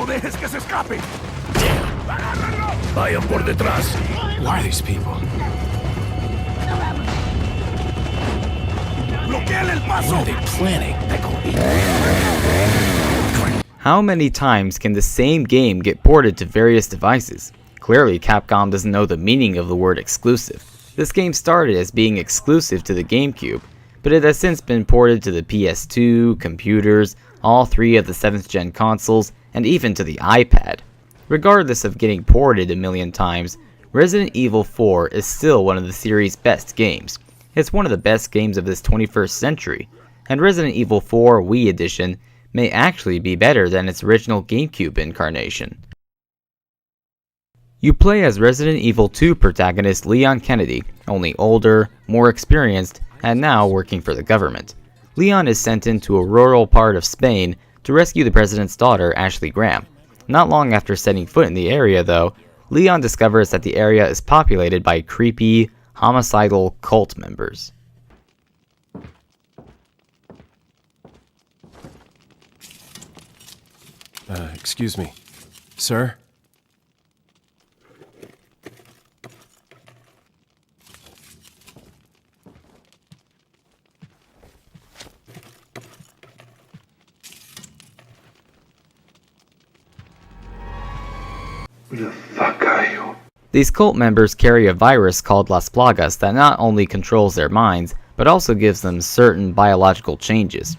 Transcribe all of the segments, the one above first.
No dejes que se escape. Vayan por detrás. Who are these people? Bloqueen el What paso. are they planning? How many times can the same game get ported to various devices? Clearly, Capcom doesn't know the meaning of the word exclusive. This game started as being exclusive to the GameCube, but it has since been ported to the PS2, computers, all 3 of the 7th gen consoles, and even to the iPad. Regardless of getting ported a million times, Resident Evil 4 is still one of the series' best games. It's one of the best games of this 21st century, and Resident Evil 4 Wii Edition may actually be better than its original GameCube incarnation. You play as Resident Evil 2 protagonist Leon Kennedy, only older, more experienced, and now working for the government. Leon is sent into a rural part of Spain to rescue the president's daughter, Ashley Graham. Not long after setting foot in the area, though, Leon discovers that the area is populated by creepy, homicidal cult members. Excuse me. Sir? Who the fuck are you? These cult members carry a virus called Las Plagas that not only controls their minds, but also gives them certain biological changes.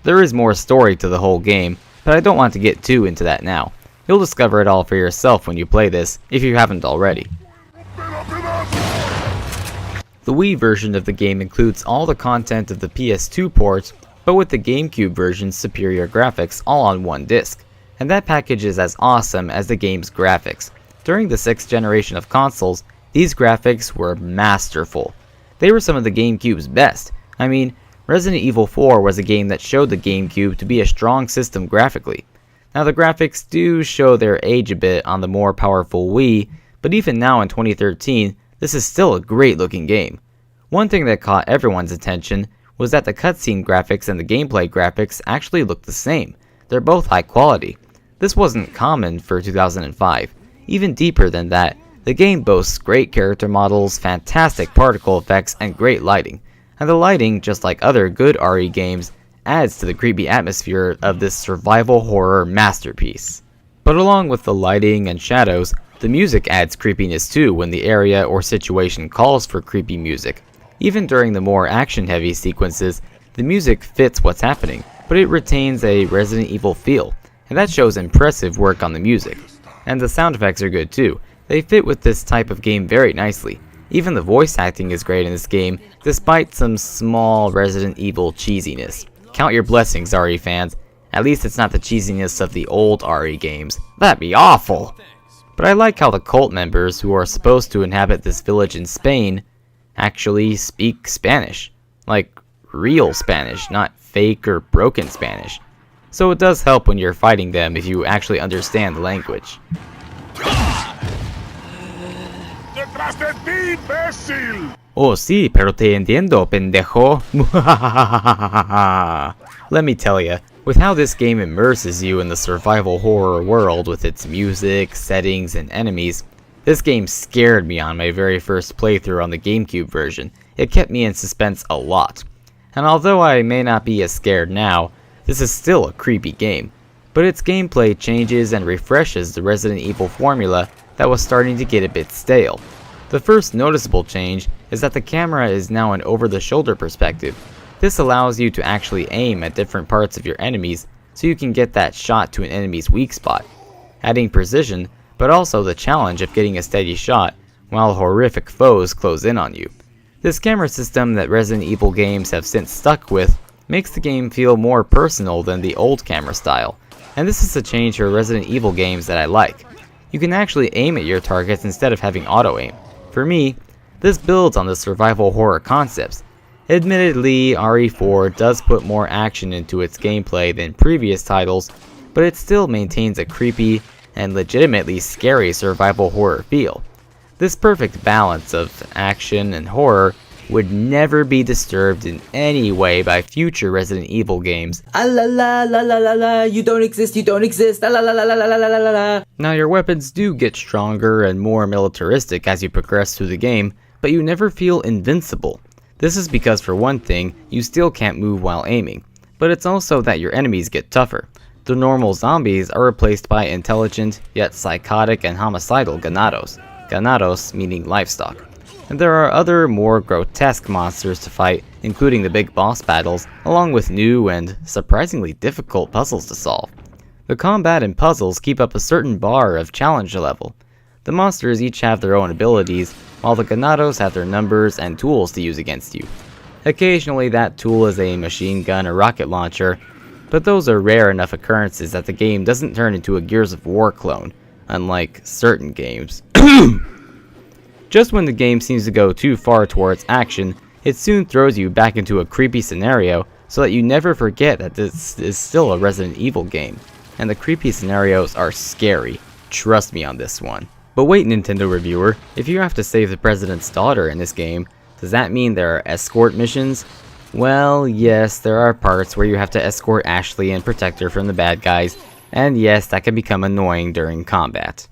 There is more story to the whole game, but I don't want to get too into that now. You'll discover it all for yourself when you play this, if you haven't already. The Wii version of the game includes all the content of the PS2 ports, but with the GameCube version's superior graphics all on one disc, and that package is as awesome as the game's graphics. During the 6th generation of consoles, these graphics were masterful. They were some of the GameCube's best. I mean, Resident Evil 4 was a game that showed the GameCube to be a strong system graphically. Now the graphics do show their age a bit on the more powerful Wii, but even now in 2013, this is still a great looking game. One thing that caught everyone's attention was that the cutscene graphics and the gameplay graphics actually look the same. They're both high quality. This wasn't common for 2005. Even deeper than that, the game boasts great character models, fantastic particle effects, and great lighting. And the lighting, just like other good RE games, adds to the creepy atmosphere of this survival horror masterpiece. But along with the lighting and shadows, the music adds creepiness too when the area or situation calls for creepy music. Even during the more action-heavy sequences, the music fits what's happening, but it retains a Resident Evil feel, and that shows impressive work on the music. And the sound effects are good too. They fit with this type of game very nicely. Even the voice acting is great in this game, despite some small Resident Evil cheesiness. Count your blessings, RE fans. At least it's not the cheesiness of the old RE games. That'd be awful! But I like how the cult members who are supposed to inhabit this village in Spain actually speak Spanish. Like, real Spanish, not fake or broken Spanish. So it does help when you're fighting them if you actually understand the language. ¡Detrás de ti, imbécil! Oh sí, pero te entiendo, pendejo. Let me tell ya, with how this game immerses you in the survival horror world with its music, settings, and enemies, this game scared me on my very first playthrough on the GameCube version. It kept me in suspense a lot. And although I may not be as scared now, this is still a creepy game. But its gameplay changes and refreshes the Resident Evil formula that was starting to get a bit stale. The first noticeable change is that the camera is now an over-the-shoulder perspective. This allows you to actually aim at different parts of your enemies so you can get that shot to an enemy's weak spot, adding precision, but also the challenge of getting a steady shot while horrific foes close in on you. This camera system that Resident Evil games have since stuck with makes the game feel more personal than the old camera style, and this is a change for Resident Evil games that I like. You can actually aim at your targets instead of having auto-aim. For me, this builds on the survival horror concepts. Admittedly, RE4 does put more action into its gameplay than previous titles, but it still maintains a creepy and legitimately scary survival horror feel. This perfect balance of action and horror would never be disturbed in any way by future Resident Evil games. Ah la la la la la la, you don't exist, ah la la la la la la la la. Now your weapons do get stronger and more militaristic as you progress through the game, but you never feel invincible. This is because, for one thing, you still can't move while aiming, but it's also that your enemies get tougher. The normal zombies are replaced by intelligent, yet psychotic and homicidal ganados. Ganados meaning livestock. And there are other more grotesque monsters to fight, including the big boss battles, along with new and surprisingly difficult puzzles to solve. The combat and puzzles keep up a certain bar of challenge level. The monsters each have their own abilities, while the ganados have their numbers and tools to use against you. Occasionally that tool is a machine gun or rocket launcher, but those are rare enough occurrences that the game doesn't turn into a Gears of War clone, unlike certain games. Just when the game seems to go too far towards action, it soon throws you back into a creepy scenario so that you never forget that this is still a Resident Evil game. And the creepy scenarios are scary, trust me on this one. But wait, Nintendo reviewer, if you have to save the president's daughter in this game, does that mean there are escort missions? Well, yes, there are parts where you have to escort Ashley and protect her from the bad guys, and yes, that can become annoying during combat.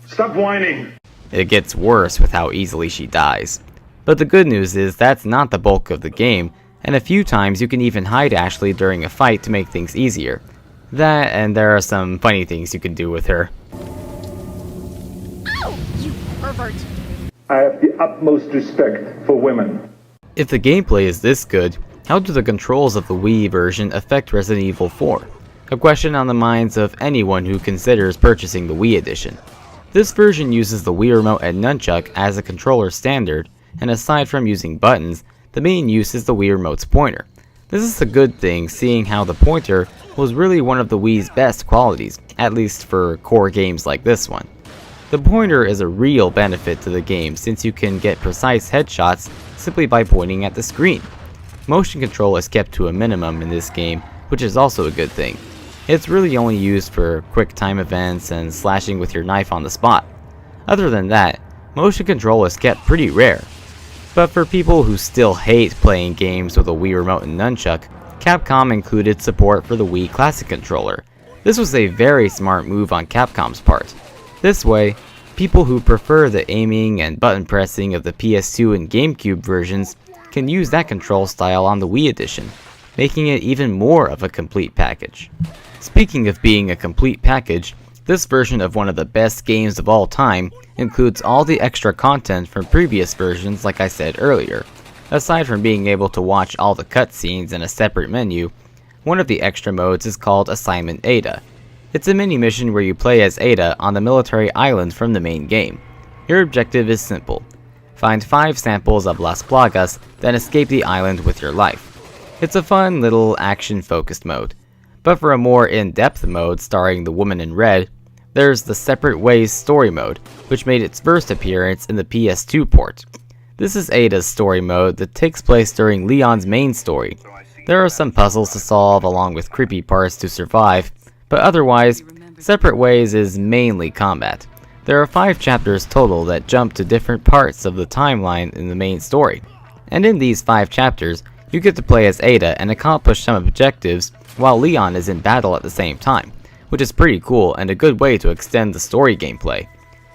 Stop whining! It gets worse with how easily she dies. But the good news is that's not the bulk of the game, and a few times you can even hide Ashley during a fight to make things easier. That, and there are some funny things you can do with her. Ow! You pervert! I have the utmost respect for women. If the gameplay is this good, how do the controls of the Wii version affect Resident Evil 4? A question on the minds of anyone who considers purchasing the Wii Edition. This version uses the Wii Remote and Nunchuck as a controller standard, and aside from using buttons, the main use is the Wii Remote's pointer. This is a good thing, seeing how the pointer was really one of the Wii's best qualities, at least for core games like this one. The pointer is a real benefit to the game since you can get precise headshots simply by pointing at the screen. Motion control is kept to a minimum in this game, which is also a good thing. It's really only used for quick time events and slashing with your knife on the spot. Other than that, motion control is kept pretty rare. But for people who still hate playing games with a Wii Remote and Nunchuck, Capcom included support for the Wii Classic controller. This was a very smart move on Capcom's part. This way, people who prefer the aiming and button pressing of the PS2 and GameCube versions can use that control style on the Wii Edition, making it even more of a complete package. Speaking of being a complete package, this version of one of the best games of all time includes all the extra content from previous versions like I said earlier. Aside from being able to watch all the cutscenes in a separate menu, one of the extra modes is called Assignment Ada. It's a mini-mission where you play as Ada on the military island from the main game. Your objective is simple. Find 5 samples of Las Plagas, then escape the island with your life. It's a fun little action-focused mode. But for a more in-depth mode starring the woman in red, there's the Separate Ways story mode, which made its first appearance in the PS2 port. This is Ada's story mode that takes place during Leon's main story. There are some puzzles to solve along with creepy parts to survive, but otherwise, Separate Ways is mainly combat. There are 5 chapters total that jump to different parts of the timeline in the main story. And in these 5 chapters, you get to play as Ada and accomplish some objectives while Leon is in battle at the same time, which is pretty cool and a good way to extend the story gameplay.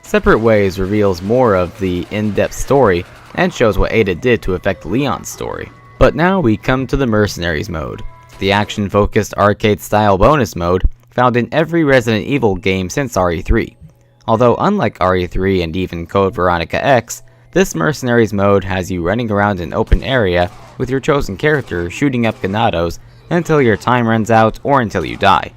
Separate Ways reveals more of the in-depth story and shows what Ada did to affect Leon's story. But now we come to the Mercenaries mode, the action-focused arcade-style bonus mode found in every Resident Evil game since RE3. Although unlike RE3 and even Code Veronica X, this Mercenaries mode has you running around an open area with your chosen character shooting up ganados until your time runs out or until you die.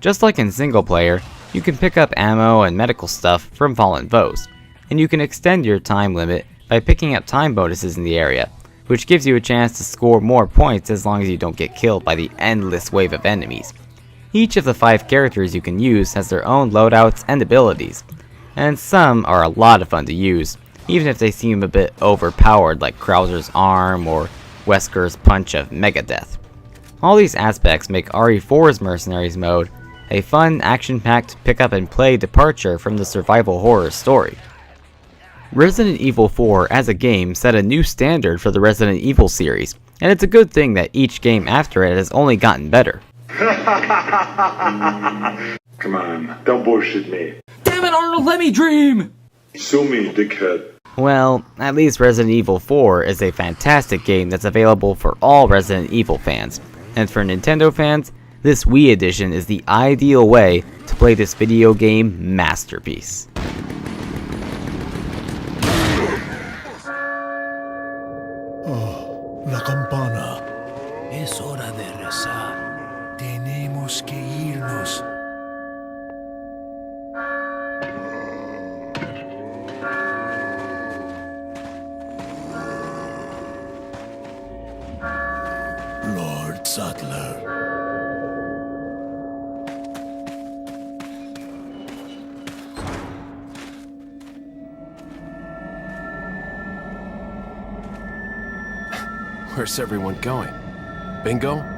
Just like in single player, you can pick up ammo and medical stuff from fallen foes, and you can extend your time limit by picking up time bonuses in the area, which gives you a chance to score more points as long as you don't get killed by the endless wave of enemies. Each of the 5 characters you can use has their own loadouts and abilities, and some are a lot of fun to use, even if they seem a bit overpowered like Krauser's arm or Wesker's punch of Megadeth. All these aspects make RE4's Mercenaries mode a fun, action-packed pick-up-and-play departure from the survival horror story. Resident Evil 4 as a game set a new standard for the Resident Evil series, and it's a good thing that each game after it has only gotten better. Come on, don't bullshit me. Damn it, Arnold, let me dream! Sue me, dickhead. Well, at least Resident Evil 4 is a fantastic game that's available for all Resident Evil fans, and for Nintendo fans, this Wii Edition is the ideal way to play this video game masterpiece. La campana. Es hora de rezar. Tenemos que irnos. Lord Sattler. Where's everyone going? Bingo?